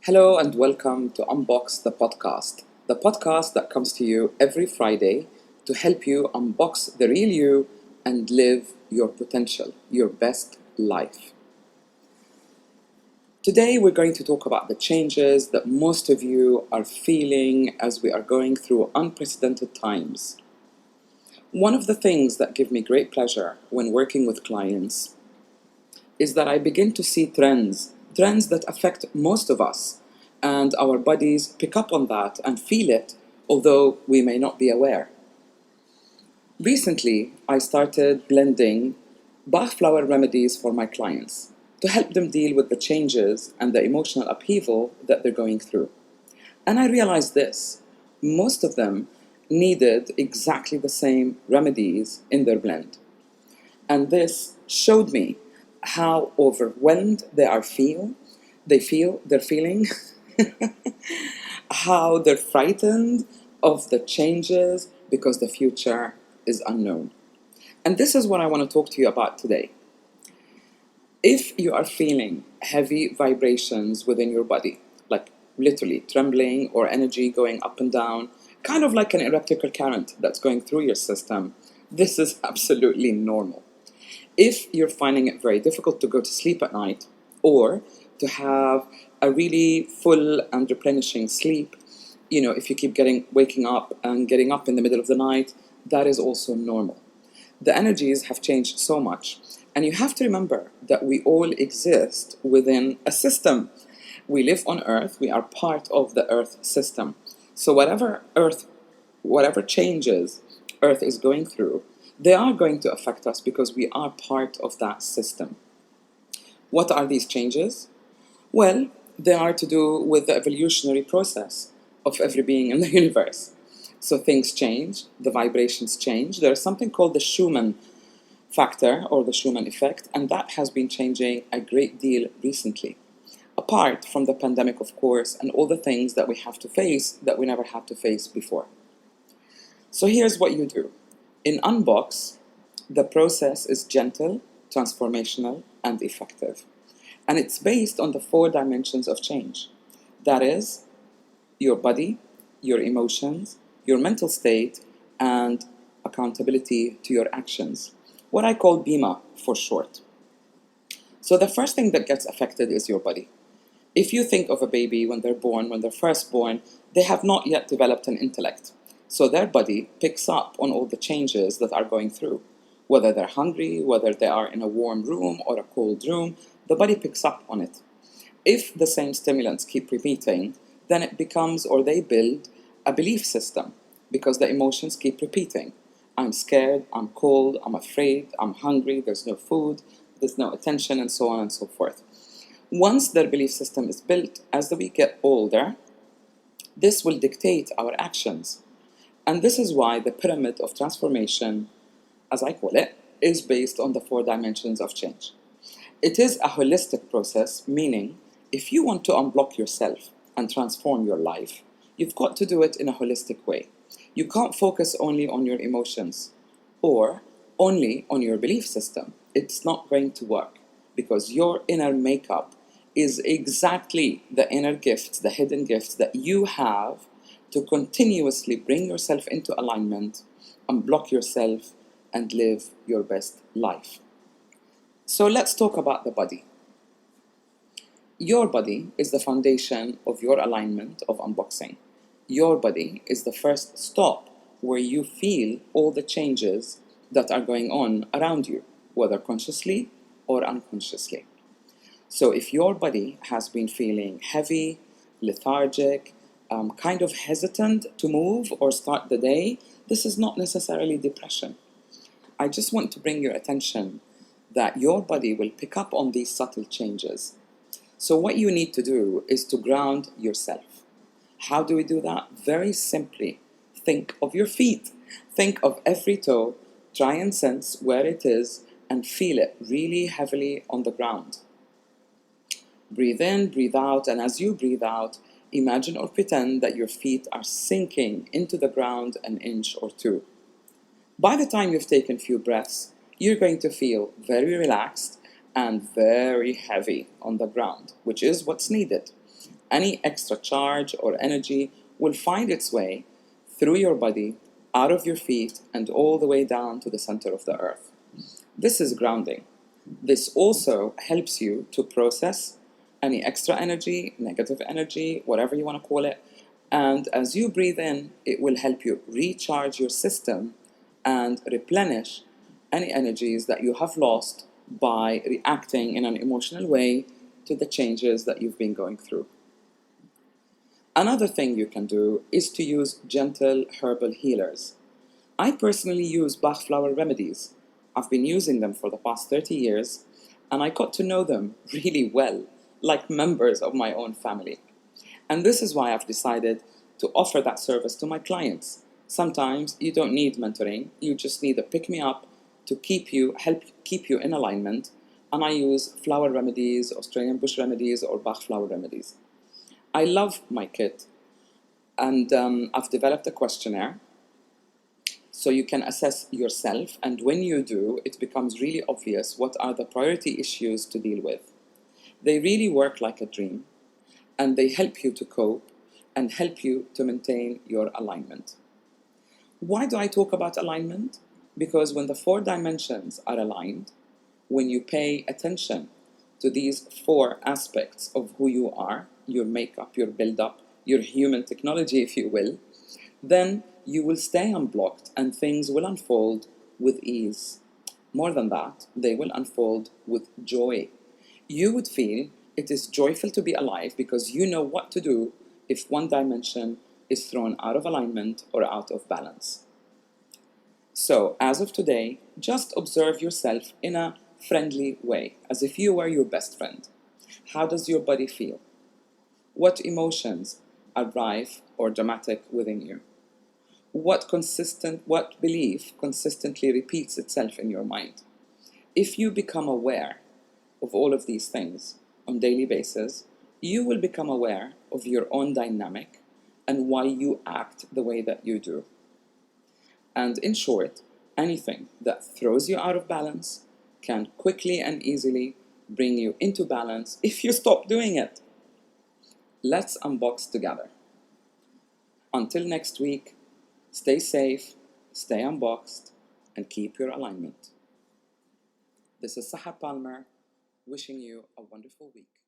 Hello and welcome to Unbox the podcast that comes to you every Friday to help you unbox the real you and live your potential, your best life. Today we're going to talk about the changes that most of you are feeling as we are going through unprecedented times. One of the things that give me great pleasure when working with clients is that I begin to see trends that affect most of us, and our bodies pick up on that and feel it, although we may not be aware. Recently, I started blending Bach flower remedies for my clients to help them deal with the changes and the emotional upheaval that they're going through. And I realized this: most of them needed exactly the same remedies in their blend. And this showed me how overwhelmed they're feeling, how they're frightened of the changes because the future is unknown. And this is what I want to talk to you about today. If you are feeling heavy vibrations within your body, like literally trembling or energy going up and down, kind of like an electrical current that's going through your system, this is absolutely normal. If you're finding it very difficult to go to sleep at night or to have a really full and replenishing sleep, if you keep waking up and getting up in the middle of the night, that is also normal. The energies have changed so much, and you have to remember that we all exist within a system. We live on Earth, we are part of the Earth system. So whatever changes Earth is going through, they are going to affect us because we are part of that system. What are these changes? Well, they are to do with the evolutionary process of every being in the universe. So things change, the vibrations change. There's something called the Schumann factor or the Schumann effect, and that has been changing a great deal recently. Apart from the pandemic, of course, and all the things that we have to face that we never had to face before. So here's what you do. In Unbox, the process is gentle, transformational, and effective. And it's based on the 4 dimensions of change. That is, your body, your emotions, your mental state, and accountability to your actions. What I call BIMA for short. So the first thing that gets affected is your body. If you think of a baby when they're first born, they have not yet developed an intellect. So their body picks up on all the changes that are going through. Whether they're hungry, whether they are in a warm room or a cold room, the body picks up on it. If the same stimulants keep repeating, then it becomes, or they build, a belief system because the emotions keep repeating. I'm scared, I'm cold, I'm afraid, I'm hungry, there's no food, there's no attention, and so on and so forth. Once their belief system is built, as we get older, this will dictate our actions. And this is why the pyramid of transformation, as I call it, is based on the 4 dimensions of change. It is a holistic process, meaning if you want to unblock yourself and transform your life, you've got to do it in a holistic way. You can't focus only on your emotions or only on your belief system. It's not going to work because your inner makeup is exactly the inner gifts, the hidden gifts that you have to continuously bring yourself into alignment, unblock yourself, and live your best life. So let's talk about the body. Your body is the foundation of your alignment of unboxing. Your body is the first stop where you feel all the changes that are going on around you, whether consciously or unconsciously. So if your body has been feeling heavy, lethargic, kind of hesitant to move or start the day, this is not necessarily depression. I just want to bring your attention that your body will pick up on these subtle changes. So what you need to do is to ground yourself. How do we do that? Very simply, think of your feet. Think of every toe, try and sense where it is, and feel it really heavily on the ground. Breathe in, breathe out, and as you breathe out, imagine or pretend that your feet are sinking into the ground an inch or 2. By the time you've taken a few breaths, you're going to feel very relaxed and very heavy on the ground, which is what's needed. any extra charge or energy will find its way through your body, out of your feet, and all the way down to the center of the earth. This is grounding. This also helps you to process any extra energy, negative energy, whatever you want to call it. And as you breathe in, it will help you recharge your system and replenish any energies that you have lost by reacting in an emotional way to the changes that you've been going through. Another thing you can do is to use gentle herbal healers. I personally use Bach flower remedies. I've been using them for the past 30 years, and I got to know them really well, like members of my own family. And this is why I've decided to offer that service to my clients. Sometimes you don't need mentoring, you just need a pick-me-up to help keep you in alignment, and I use flower remedies, Australian bush remedies, or Bach flower remedies. I love my kit, and I've developed a questionnaire so you can assess yourself, and when you do, it becomes really obvious what are the priority issues to deal with. They really work like a dream, and they help you to cope and help you to maintain your alignment. Why do I talk about alignment? Because when the 4 dimensions are aligned, when you pay attention to these 4 aspects of who you are, your makeup, your build-up, your human technology, if you will, then you will stay unblocked and things will unfold with ease. More than that, they will unfold with joy. You would feel it is joyful to be alive because you know what to do if one dimension is thrown out of alignment or out of balance. So, as of today, just observe yourself in a friendly way, as if you were your best friend. How does your body feel? What emotions are rife or dramatic within you? What belief consistently repeats itself in your mind? If you become aware of all of these things on a daily basis, you will become aware of your own dynamic and why you act the way that you do. And in short, anything that throws you out of balance can quickly and easily bring you into balance if you stop doing it. Let's unbox together. Until next week, stay safe, stay unboxed, and keep your alignment. This is Sahar Palmer, wishing you a wonderful week.